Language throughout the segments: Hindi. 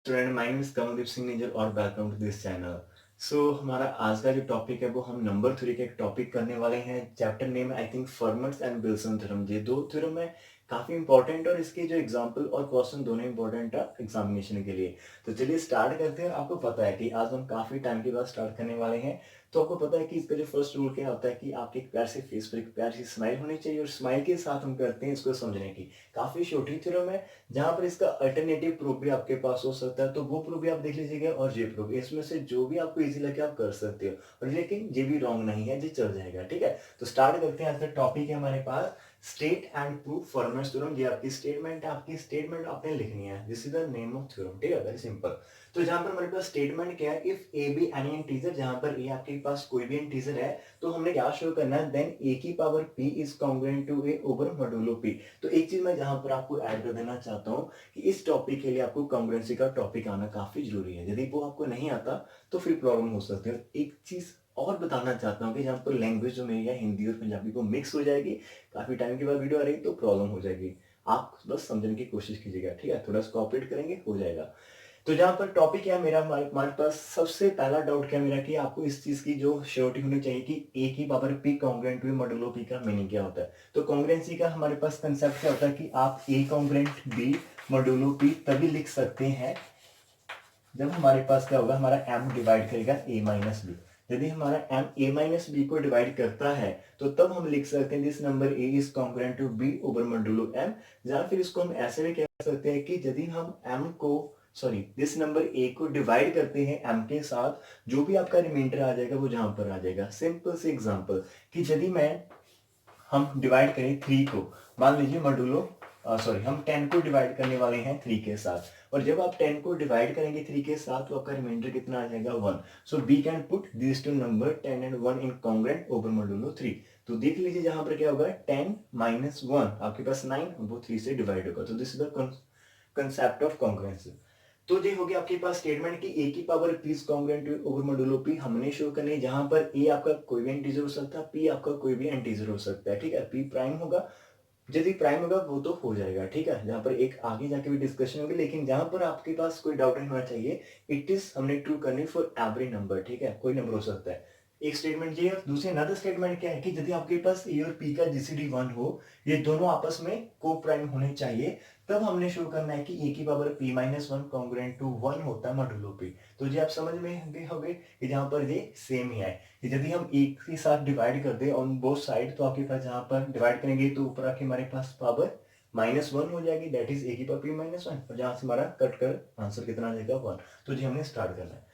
Student my name is Kamaldeep Singh Nijjar और वेलकम टू दिस चैनल। हमारा आज का जो टॉपिक है वो हम नंबर 3 का एक टॉपिक करने वाले हैं। चैप्टर नेम है I think Fermat's and Wilson theorem. ये दो थ्योरम है काफी इंपॉर्टेंट और इसके जो एग्जांपल और क्वेश्चन दोनों इंपॉर्टेंट है एग्जामिनेशन के लिए। तो चलिए स्टार्ट करते हैं। आपको पता है कि आज हम काफी टाइम के बाद स्टार्ट करने वाले हैं। तो आपको पता है कि इसका जो फर्स्ट रूल क्या होता है कि आपके एक प्यार से फेस पर एक प्यार सी स्माइल होनी चाहिए और स्माइल के साथ हम करते हैं इसको समझने की। काफी छोटी थ्योरम है जहां पर इसका अल्टरनेटिव प्रूफ भी आपके पास हो सकता है, तो वो प्रूफ भी आप देख लीजिएगा और ये प्रूफ, इसमें से जो भी आपको इजी लगे आप कर सकते हो। और लेकिन ये भी रॉन्ग नहीं है, ये चल जाएगा। ठीक है, तो स्टार्ट करते हैं। आज का टॉपिक है हमारे पास state and proof Fermat's theorem. ये आपकी स्टेटमेंट है, आपकी स्टेटमेंट आपने लिखनी है। This is the name of theorem. ठीक है, वेरी सिंपल। तो जहां पर हमारे पास स्टेटमेंट क्या है, if A be any integer, जहां पर ए आपके पास कोई भी इंटीजर है तो हमने क्या शो करना है, देन ए की power P is congruent to A over modulo P. तो एक चीज मैं जहां पर आपको ऐड कर देना चाहता हूँ कि इस टॉपिक के लिए आपको कॉन्ग्रुएंसी का टॉपिक आना काफी जरूरी है। यदि वो आपको नहीं आता तो फिर प्रॉब्लम हो सकती है। एक चीज और बताना चाहता हूँ कि जहाँ पर लैंग्वेज जो मेरी है हिंदी और पंजाबी को मिक्स हो जाएगी, काफी टाइम के बाद वीडियो आ रही है तो प्रॉब्लम हो जाएगी। आप बस समझने की कोशिश कीजिएगा। ठीक है, थोड़ा सा कोऑपरेट करेंगे हो जाएगा। तो जहां पर टॉपिक है मेरा, हमारे पास सबसे पहला डाउट क्या मेरा कि आपको इस चीज की जो श्योरिटी होनी चाहिए कि ए की power P congruent to modulo P का मीनिंग क्या होता है। तो कॉन्ग्रुएंसी का हमारे पास कंसेप्ट क्या होता है कि आप ए कॉन्ग्रुएंट बी मॉडुलो पी तभी लिख सकते हैं जब हमारे पास क्या होगा, हमारा एम डिवाइड करेगा ए माइनस बी। यदि हमारा एम ए माइनस बी को डिवाइड करता है तो तब हम लिख सकते हैं this number A is congruent to B over modulo M. या फिर इसको हम ऐसे भी कह सकते हैं कि यदि हम एम को सॉरी दिस नंबर ए को डिवाइड करते हैं एम के साथ, जो भी आपका रिमाइंडर आ जाएगा वो जहां पर आ जाएगा। सिंपल से एग्जांपल कि यदि मैं हम डिवाइड करें 3 को, मान लीजिए मॉडुलो सॉरी हम 10 को डिवाइड करने वाले हैं 3 के साथ, और जब आप 10 को डिवाइड करेंगे 3 के साथ तो आपका रिमाइंडर कितना आ जाएगा 1। So we can put this two number 10 and 1 in congruent over modulo 3। तो देख लीजिए जहां पर क्या होगा, 10 माइनस 1 आपके पास 9, वो 3 से डिवाइड होगा। तो this is the concept of congruence. तो ये हो गया आपके पास स्टेटमेंट की ए की power P is congruent over modulo P हमने शो करनी है, जहां पर ए आपका कोई भी इंटीजर हो सकता है, पी आपका कोई भी इंटीजर हो सकता है। ठीक है, पी प्राइम होगा, यदि प्राइम होगा वो तो हो जाएगा। ठीक है, जहां पर एक आगे जाके भी डिस्कशन होगी, लेकिन जहां पर आपके पास कोई डाउट नहीं होना चाहिए, इट इज हमने ट्रू करनी फॉर एवरी नंबर। ठीक है, कोई नंबर हो सकता है। एक स्टेटमेंट ये है। दूसरी अनदर स्टेटमेंट क्या है कि यदि आपके पास ए और पी का जीसीडी 1 हो, ये दोनों आपस में को प्राइम होने चाहिए, तब हमने शो करना है कि ए की power P minus 1 congruent to 1 होता है मॉडुलो पी। तो ये आप समझ में होंगे कि जहां पर ये सेम ही है। यदि हम एक के साथ डिवाइड कर दे ऑन बोथ साइड, तो आपके पास जहां पर डिवाइड करेंगे तो ऊपर आके हमारे पास पावर -1 हो जाएगी, दैट इज ए की पावर पी माइनस 1, और जहां से हमारा कट कर आंसर कितना आ जाएगा 1। तो जी हमने स्टार्ट करना है।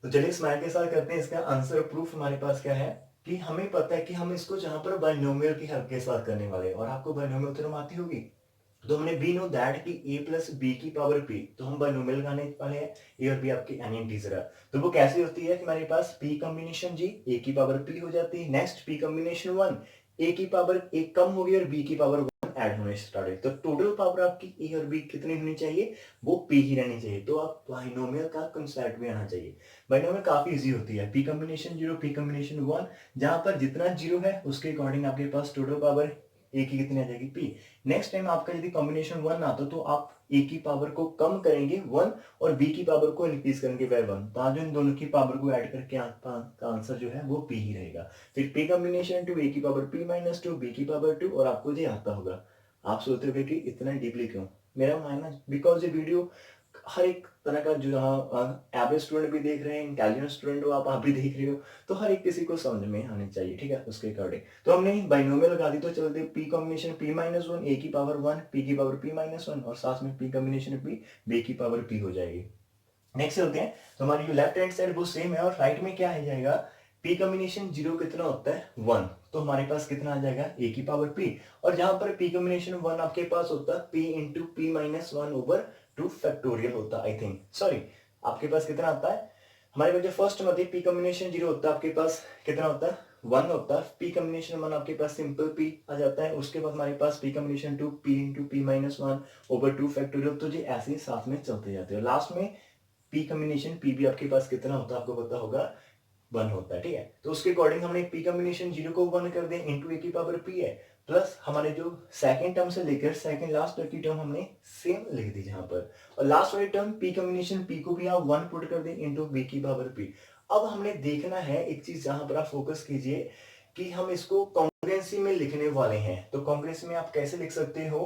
तो चलिए स्माइल के साथ करते हैं इसका आंसर प्रूफ। हमारे पास क्या है कि हमें पता है कि हम इसको जहां पर बाइनोमियल की हेल्प के साथ करने वाले हैं, और आपको बाइनोमियल थ्योरम आती होगी। तो हमने बी नो दैट कि ए प्लस बी की पावर पी, तो हम बाइनोमियल लगाने वाले हैं। ए और बी आपकी एनी इंटीजर है, तो वो कैसे होती है कि हमारे पास पी कॉम्बिनेशन जी ए की पावर पी हो जाती है। नेक्स्ट पी कॉम्बिनेशन 1, ए की पावर एक कम होगी और बी की पावर 1 ऐड होने स्टार्ट है। तो टोटल पावर आपकी ए और बी कितनी होनी चाहिए, वो पी ही रहनी चाहिए। तो आप बाइनोमियल का कंसेप्ट भी आना चाहिए। बाइनोमियल काफी इजी होती है, पी कॉम्बिनेशन 0 पी कॉम्बिनेशन 1, जहां पर जितना जीरो है उसके अकॉर्डिंग आपके पास टोटल पावर ए की कितनी आ जाएगी पी। नेक्स्ट टाइम आपका यदि कॉम्बिनेशन 1 आता तो आप ए की पावर को कम करेंगे 1 और बी की पावर को इंक्रीज करेंगे बाय 1, तो आज इन दोनों की पावर को ऐड करके आपका आंसर जो है वो पी ही रहेगा। फिर पी कॉम्बिनेशन 2 ए की पावर पी माइनस 2 बी की पावर 2, और आपको ये आता होगा। आप सोचते होगे कि इतना डीपली क्यों, मेरा मानना बिकॉज ये वीडियो हर एक तरह का जो एवरेज स्टूडेंट भी देख रहे हैं, इंटेलिजेंट स्टूडेंट हो आप भी देख रहे हो, तो हर एक किसी को समझ में आनी चाहिए। ठीक है, उसके अकॉर्डिंग तो हमने बाइनोमियल लगा दी। तो चलते पी कॉम्बिनेशन पी माइनस 1 ए की पावर 1 पी की पावर पी माइनस 1, और साथ में पी कॉम्बिनेशन पी बी की पावर पी हो जाएगी। नेक्स्ट चलते हैं। तो हमारी जो लेफ्ट हैंड साइड वो सेम है, और राइट में क्या आ जाएगा, पी कॉम्बिनेशन 0 कितना होता है 1, तो हमारे पास कितना आ जाएगा ए की पावर पी। और जहां पर पी कॉम्बिनेशन 1 आपके पास होता है P into P minus 1 over 2 factorial होता है। आई थिंक सॉरी, आपके पास कितना आता है, हमारे पास जो फर्स्ट में पी कॉम्बिनेशन 0 होता है आपके पास कितना होता है 1 होता है। पी कॉम्बिनेशन 1 आपके पास सिंपल पी आ जाता है। उसके बाद हमारे पास P combination 2 P into P minus 1 over 2 factorial. तो जी ऐसे ही साथ में चलते जाते हैं। लास्ट में पी कॉम्बिनेशन पी भी आपके पास कितना होता है आपको पता होगा 1 होता है। ठीक है, तो उसके अकॉर्डिंग हमने पी कॉम्बिनेशन 0 को 1 कर दिया इंटू ए की पावर पी है, प्लस हमारे जो सेकंड टर्म से लेकर सेकंड लास्ट तक की टर्म हमने सेम लिख दी जहां पर, और लास्ट वाली टर्म पी कॉम्बिनेशन पी को भी आप 1 पुट कर दें इनटू बी की पावर पी। अब हमने देखना है एक चीज जहां पर आप फोकस कीजिए कि हम इसको कॉन्ग्रुएंसी में लिखने वाले हैं। तो कॉन्ग्रुएंसी में आप कैसे लिख सकते हो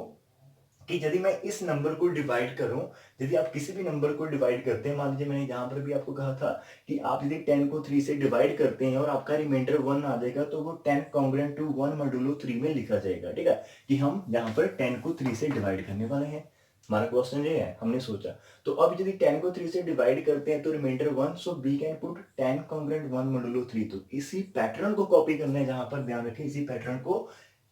कि यदि मैं इस नंबर को डिवाइड करूं, यदि आप किसी भी नंबर को डिवाइड करते हैं, मान लीजिए मैंने यहां पर भी आपको कहा था कि आप यदि 10 को 3 से डिवाइड करते हैं और आपका रिमाइंडर 1 आ जाएगा, तो वो 10 कॉन्ग्रुएंट टू 1 मॉडुलो 3 में लिखा जाएगा। ठीक है, कि हम यहाँ पर 10 को 3 से डिवाइड करने वाले हैं। हमारा क्वेश्चन ये है, हमने सोचा। तो अब यदि 10 को 3 से डिवाइड करते हैं तो remainder 1, so we can put 10 congruent 1 modulo 3। तो इसी पैटर्न को कॉपी करना है, जहां पर ध्यान रखें इसी पैटर्न को,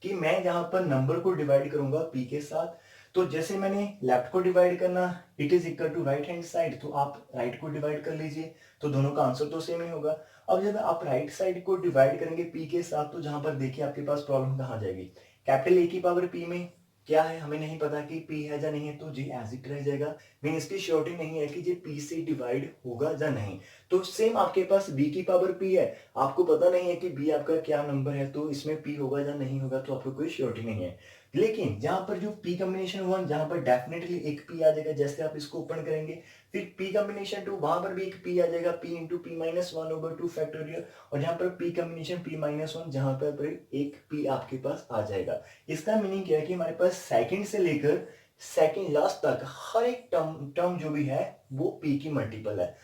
कि मैं यहाँ पर नंबर को डिवाइड करूंगा पी के साथ। तो जैसे मैंने लेफ्ट को डिवाइड करना, it is equal to right hand side, तो आप राइट को डिवाइड कर लीजिए, तो दोनों का आंसर तो सेम ही होगा। अब जब आप राइट साइड को डिवाइड करेंगे पी के साथ, तो जहां पर देखिए आपके पास प्रॉब्लम कहाँ जाएगी, कैपिटल ए की पावर पी में क्या है हमें नहीं पता कि पी है या नहीं है, तो जी एज इट रह जाएगा। मीन इसकी श्योरिटी नहीं है कि ये पी से डिवाइड होगा या नहीं। तो सेम आपके पास बी की पावर पी है, आपको पता नहीं है कि बी आपका क्या नंबर है, तो इसमें पी होगा या नहीं होगा, तो आपको कोई श्योरिटी नहीं है। लेकिन जहां पर जो पी कॉम्बिनेशन 1, जहां पर डेफिनेटली एक पी आ जाएगा, जैसे आप इसको ओपन करेंगे, फिर पी कॉम्बिनेशन 2, वहां पर भी एक पी आ जाएगा, P into P minus 1 over 2 factorial, और जहां पर पी कॉम्बिनेशन पी माइनस 1, जहां पर एक पी आपके पास आ जाएगा। इसका मीनिंग क्या है कि हमारे पास सेकंड से लेकर सेकंड लास्ट तक हर एक टर्म जो भी है वो पी की मल्टीपल है।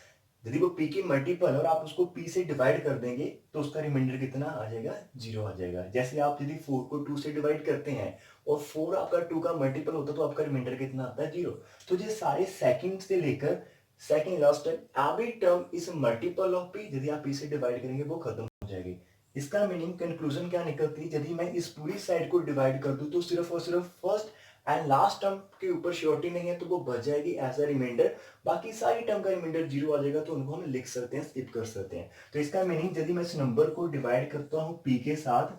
यदि वो पी की मल्टीपल और आप उसको पी से डिवाइड कर देंगे, तो उसका रिमाइंडर कितना आ जाएगा, 0 आ जाएगा। जैसे आप यदि 4 को 2 से डिवाइड करते हैं और 4 आपका 2 का मल्टीपल होता है, तो आपका रिमाइंडर कितना आता है, 0। तो ये सारे सेकंड से लेकर सेकंड लास्ट तक every term is multiple of P, यदि आप पी से डिवाइड करेंगे वो खत्म हो जाएगी। इसका मीनिंग कंक्लूजन क्या निकलती है, यदि मैं इस पूरी साइड को डिवाइड कर दूं, तो सिर्फ और सिर्फ फर्स्ट एंड लास्ट टर्म के ऊपर श्योरिटी नहीं है, तो वो बच जाएगी एज अ रिमाइंडर। बाकी सारी टर्म का रिमाइंडर 0 आ जाएगा, तो उनको हम लिख सकते हैं, स्किप कर सकते हैं। तो इसका मीनिंग यदि मैं इस नंबर को डिवाइड करता हूं पी के साथ,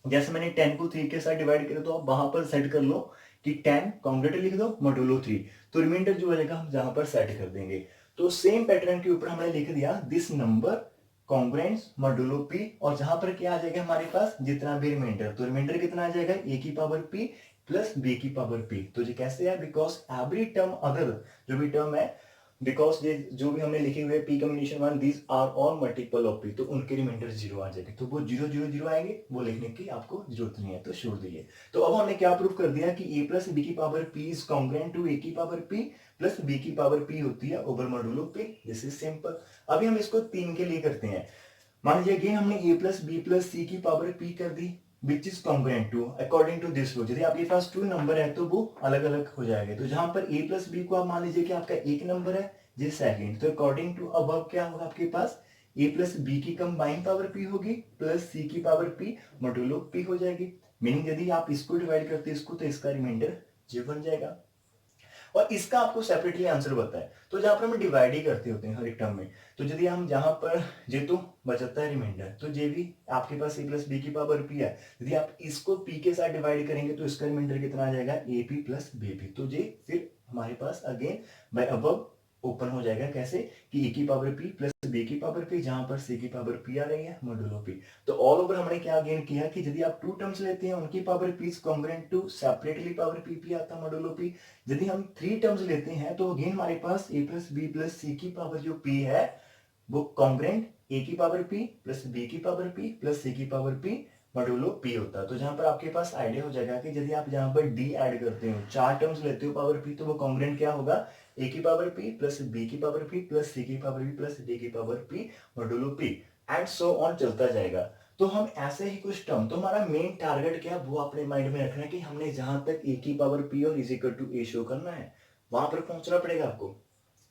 जैसे मैंने 10 को 3 के साथ डिवाइड किया, तो आप वहां पर सेट कर लो कि 10 कॉन्ग्रेट लिख दो मॉडुलो 3, तो रिमाइंडर जो आ जाएगा हम जहां पर सेट कर देंगे। तो सेम पैटर्न के ऊपर हमने लिख दिया दिस नंबर कॉन्ग्रेंट्स मॉडुलो पी, और जहां पर क्या आ जाएगा हमारे पास जितना भी रिमाइंडर, तो रिमाइंडर कितना आ जाएगा, ए की पावर पी प्लस बी की पावर पी। तो ये कैसे है, बिकॉज एवरी टर्म अदर जो भी टर्म है, बिकॉज ये जो भी हमने लिखे हुए P combination 1 these are all multiple of P, तो उनके रिमाइंडर 0 आ जाएंगे, तो वो 0 0 0 आएंगे, वो लिखने की आपको जरूरत नहीं है, तो छोड़ दीजिए। तो अब हमने क्या प्रूव कर दिया कि a प्लस बी की power p is congruent to a की पावर p प्लस b की पावर p होती है over modulo p। This is simple. अभी हम इसको 3 के लिए करते हैं। मान लीजिए अगेन हमने a plus B plus C की पावर p कर दी, which is congruent to according to this rule. यदि आपके पास 2 नंबर है तो वो अलग अलग हो जाएंगे। तो जहां पर a प्लस बी को आप मान लीजिए कि आपका एक नंबर है, ये सेकंड, तो अकॉर्डिंग टू अब क्या होगा आपके पास, a प्लस बी की कंबाइन पावर p होगी प्लस c की पावर p मॉडुलो p हो जाएगी। मीनिंग यदि आप इसको डिवाइड करते हैं इसको, तो इसका रिमाइंडर j बन जाएगा। और इसका आपको सेपरेटली आंसर बताया है, तो जहां पर हम डिवाइड ही करते होते हैं हर एक टर्म में, तो यदि हम जहां पर जे तो बचता है रिमाइंडर, तो जे भी आपके पास ए प्लस बी की पावर पी है, यदि आप इसको पी के साथ डिवाइड करेंगे तो इसका रिमाइंडर कितना आ जाएगा, A P plus B P. तो जे फिर हमारे पास अगेन बाय अबव ओपन हो जाएगा, कैसे कि ए की पावर पी प्लस बी की पावर पी, जहां पर सी की पावर पी आ रही है मॉडुलो पी। तो ऑल ओवर हमने क्या गेन किया कि यदि आप 2 टर्म्स लेते हैं उनकी power P is congruent to separately power P P आता है मॉडुलो पी। यदि हम 3 टर्म्स लेते हैं तो अगेन हमारे पास a plus B plus C की पावर जो p है वो कॉन्ग्रुएंट a की पावर p प्लस b की पावर p प्लस c की पावर p मॉडुलो p होता है। तो जहां पर आपके पास आइडिया हो जाएगा कि यदि आप यहाँ पर d ऐड करते हो, 4 टर्म्स लेते हो पावर p, तो वो कॉन्ग्रुएंट क्या होगा, a की पावर p प्लस b की पावर p प्लस c की पावर p प्लस d की power p modulo p and so on चलता जाएगा। तो हम ऐसे ही कुछ टर्म, तो हमारा मेन टारगेट क्या है वो अपने माइंड में रखना है कि हमने जहां तक ए की पावर पी और is equal to A show करना है वहां पर पहुंचना पड़ेगा आपको।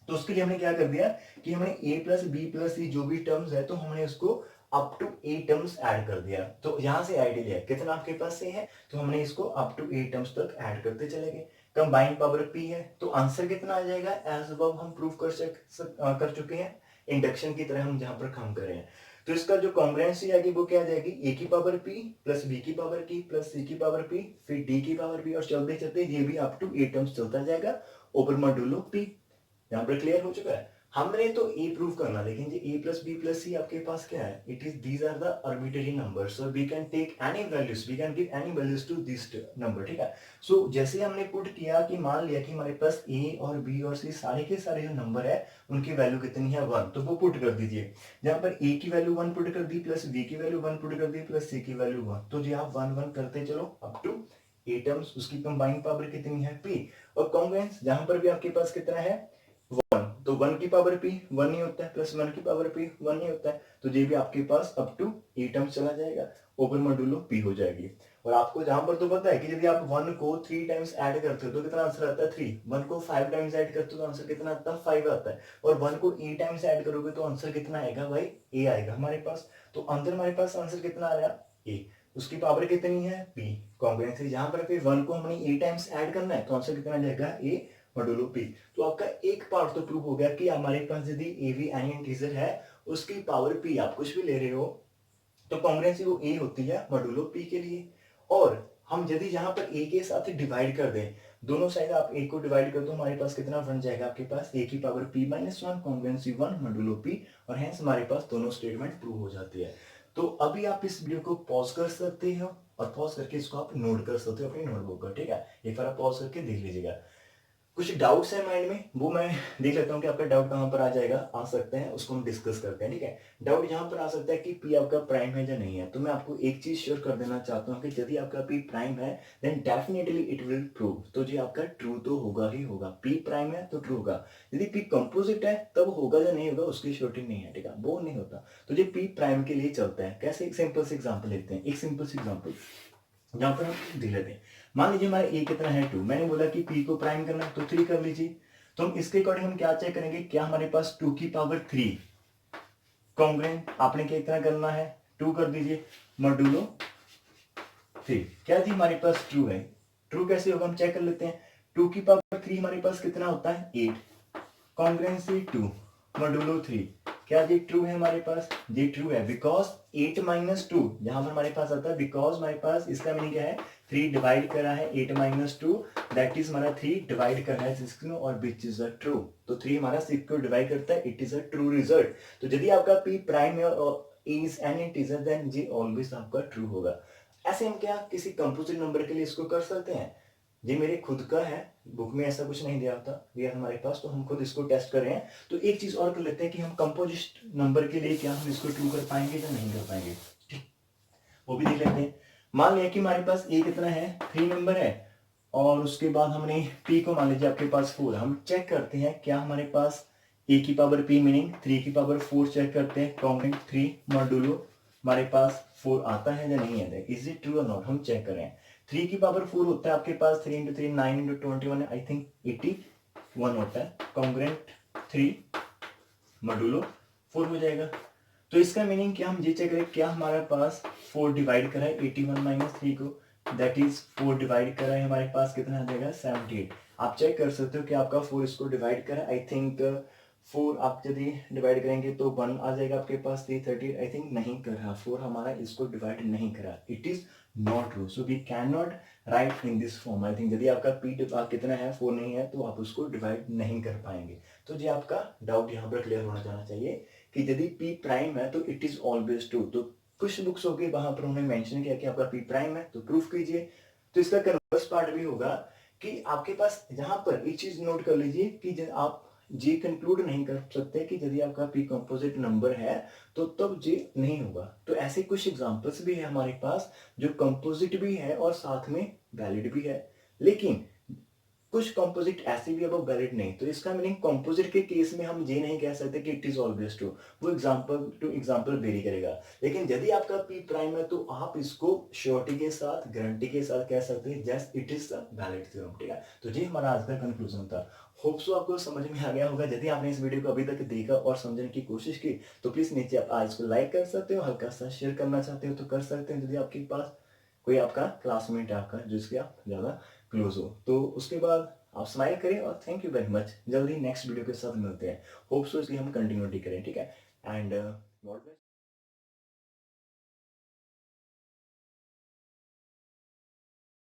तो उसके लिए हमने क्या कर दिया कि हमने A plus B plus C जो भी टर्म्स है, तो हमने उसको up to A terms add कर दिया। तो यहां से आइडिया लिया कितना आपके पास से है, तो हमने इसको अप टू ए टर्म्स तक ऐड करते चले गए। कंबाइंड पावर पी है, तो आंसर कितना आ जाएगा, एज अब हम प्रूव कर चुके हैं इंडक्शन की तरह हम जहां पर काम कर रहे हैं। तो इसका जो कॉन्ग्रुएंसी आएगी वो क्या आ जाएगी, ए की पावर पी प्लस बी की पावर की प्लस सी की पावर पी फिर डी की पावर पी, और चलते चलते ये भी अप टू ए टर्म्स चलता जाएगा ओवर मॉड्यूलो पी। यहाँ पर क्लियर हो चुका है। हमने तो ए प्रूव करना, लेकिन ये A plus B plus C आपके पास क्या है, it is these are the arbitrary number, so we can take any values, we can give any values to this number, ठीक है। सो जैसे हमने पुट किया कि मान लिया कि हमारे पास ए और बी और सी सारे के सारे जो नंबर है उनकी वैल्यू कितनी है 1, तो वो पुट कर दीजिए। जहां पर ए की वैल्यू 1 पुट कर दी, प्लस बी की वैल्यू 1 पुट कर दी, प्लस सी की वैल्यू 1, तो जी आप 1 1 करते चलो अप टू ए टर्म्स, उसकी कंबाइंड पावर कितनी है पी। और कॉन्ग्रुएंस जहां पर भी आपके पास कितना है 1, तो 1 की पावर पी 1 नहीं होता है, प्लस 1 की पावर पी 1 नहीं होता है, तो ये भी आपके पास अप टू ए टर्म्स चला जाएगा, ओवर मॉड्यूलो पी हो जाएगी। और आपको जहां पर तो पता है कि यदि आप 1 को 3 टाइम्स ऐड करते हो तो कितना आंसर आता है 3, 1 को 5 टाइम्स ऐड करते हो तो आंसर कितना आता है 5 आता है, और 1 को ए टाइम्स ऐड करोगे तो आंसर कितना आएगा भाई, ए आएगा हमारे पास। तो अंदर हमारे पास आंसर कितना आ रहा है ए, उसकी पावर कितनी है पी, कॉन्ग्रुएंसी जहां पर फिर 1 को हमने ए टाइम्स ऐड करना है तो आंसर कितना आ जाएगा ए मॉडुलो पी। तो आपका एक पार्ट तो प्रूव हो गया कि हमारे पास यदि ए वी एनी इंटीजर है उसकी पावर पी, आप कुछ भी ले रहे हो तो कॉन्ग्रुएंसी वो ए होती है मॉडुलो पी के लिए। और हम यदि यहाँ पर ए के साथ डिवाइड कर दें, दोनों साइड आप ए को डिवाइड कर दो, हमारे पास कितना बन जाएगा आपके पास ए की power P minus 1 congruency 1 modulo P, और हेंस हमारे पास दोनों स्टेटमेंट प्रूव हो जाती है। तो अभी आप इस वीडियो को पॉज कर सकते हो और पॉज करके इसको आप नोट कर सकते हो अपनी नोटबुक पर, ठीक है। एक बार आप पॉज करके देख लीजिएगा। कुछ डाउट्स है माइंड में, वो मैं देख लेता हूँ कि आपका डाउट कहाँ पर आ जाएगा, आ सकते हैं, उसको हम डिस्कस करते हैं, ठीक है। डाउट यहाँ पर आ सकता है कि पी आपका प्राइम है या नहीं है, तो मैं आपको एक चीज श्योर कर देना चाहता हूँ कि यदि आपका पी प्राइम है then definitely it will prove, तो जी आपका ट्रू तो होगा ही होगा, पी प्राइम है तो ट्रू होगा। यदि पी कंपोजिट है तब होगा या नहीं होगा उसकी श्योरिटी नहीं है, ठीक है, वो नहीं होता। तो ये पी प्राइम के लिए चलता है। कैसे, एक सिंपल से एग्जाम्पल लेते हैं, एक सिंपल से एग्जाम्पल यहाँ पर हम देख लेते हैं। मान लीजिए हमारा ए कितना है 2, मैंने बोला कि पी को प्राइम करना तो 3 कर लीजिए। तो हम इसके अकॉर्डिंग हम क्या चेक करेंगे, क्या हमारे पास 2 की पावर 3 कॉन्ग्रुएंट, आपने कितना करना है 2 कर दीजिए मॉड्यूलो 3, क्या जी हमारे पास ट्रू है। ट्रू कैसे होगा हम चेक कर लेते हैं। 2 की पावर 3 हमारे पास कितना होता है 8, कॉन्ग्रुएंसी 2 मॉड्यूलो 3, क्या ये ट्रू है हमारे पास, ये ट्रू है बिकॉज 8 माइनस 2 यहां पर हमारे पास आता है, बिकॉज हमारे पास इसका मीनिंग क्या है 3 डिवाइड करा है 8 माइनस 2, दैट इज हमारा 3 डिवाइड कर रहा है 6 को, और विच इज अ ट्रू, तो 3 हमारा 6 को डिवाइड करता है, it is a true result. तो यदि आपका पी प्राइम है और is an integer then G always आपका ट्रू होगा। ऐसे हम क्या किसी कंपोजिट नंबर के लिए इसको कर सकते हैं, ये मेरे खुद का है, बुक में ऐसा कुछ नहीं दिया होता, दिया हमारे पास, तो हम खुद इसको टेस्ट कर रहे हैं। तो एक चीज और कर लेते हैं कि हम कंपोजिट नंबर के लिए क्या हम इसको ट्रू कर पाएंगे या नहीं कर पाएंगे, ठीक, वो भी देख लेते हैं। मान लिया कि हमारे पास ए कितना है 3 नंबर है, और उसके बाद हमने पी को मान लीजिए आपके पास 4, हम चेक करते हैं क्या हमारे पास ए की पावर पी मीनिंग 3 की पावर 4 चेक करते हैं, कॉन्ग्रुएंट 3 मॉड्यूलो हमारे पास 4 आता है या नहीं आता है, इज इट ट्रू और नॉट, हम चेक करें। 3 की पावर 4 होता है आपके पास, 3 इंटू 3 9 इंटू 21 आई थिंक 81 होता है, कॉन्ग्रुएंट 3 मॉड्यूलो 4 हो जाएगा। तो इसका मीनिंग क्या, हम ये चेक करें क्या हमारे पास 4 डिवाइड करा है 81 माइनस 3 को, दैट इज 4 डिवाइड करा है हमारे पास कितना आ जाएगा 78। आप चेक कर सकते हो कि आपका 4 इसको डिवाइड करा, आई थिंक 4 आप यदि डिवाइड करेंगे तो 1 आ जाएगा आपके पास 338, आई थिंक नहीं कर रहा 4 हमारा इसको डिवाइड नहीं करा, it is not true, so we can not write in this form. I think यदि आपका पी कितना है 4 नहीं है तो आप उसको डिवाइड नहीं कर पाएंगे। तो जी आपका डाउट यहाँ पर क्लियर होना जाना चाहिए कि यदि पी प्राइम है तो इट इज ऑलवेज ट्रू। तो कुछ बुक्स होगी वहां पर उन्होंने मेंशन किया कि आपका पी प्राइम है तो प्रूफ कीजिए। तो इसका कन्वर्स पार्ट भी होगा कि आपके पास यहाँ पर एक चीज नोट कर लीजिए कि आप जी कंक्लूड नहीं कर सकते कि यदि आपका पी कंपोजिट नंबर है तो तब जी नहीं होगा। तो ऐसे कुछ एग्जांपल्स भी है हमारे पास जो कंपोजिट भी है और साथ में वैलिड भी है, लेकिन कुछ कंपोजिट ऐसे भी अब वैलिड नहीं। तो इसका मीनिंग कंपोजिट के केस में हम ये नहीं कह सकते कि इट इज ऑलवेज ट्रू, वो एग्जांपल टू एग्जांपल वेरी करेगा। लेकिन यदि आपका पी प्राइम है तो आप इसको श्योरिटी के साथ गारंटी के साथ कह सकते हैं just it is the valid theorem, ठीक है। तो ये हमारा आज का कंक्लूजन था। होप सो आपको समझ में आ गया होगा। यदि आपने इस वीडियो को अभी तक देखा और समझने की कोशिश की तो प्लीज नीचे आप आज को लाइक कर सकते हो, हल्का सा शेयर करना चाहते हो तो कर सकते हैं। यदि आपके पास कोई आपका क्लासमेट है आपका जिसके आप ज्यादा क्लोज हो तो उसके बाद आप स्माइल करें। और थैंक यू वेरी मच, जल्दी नेक्स्ट वीडियो के साथ मिलते हैं। होप सो इसलिए हम कंटिन्यूटी करें, ठीक है। And God bless.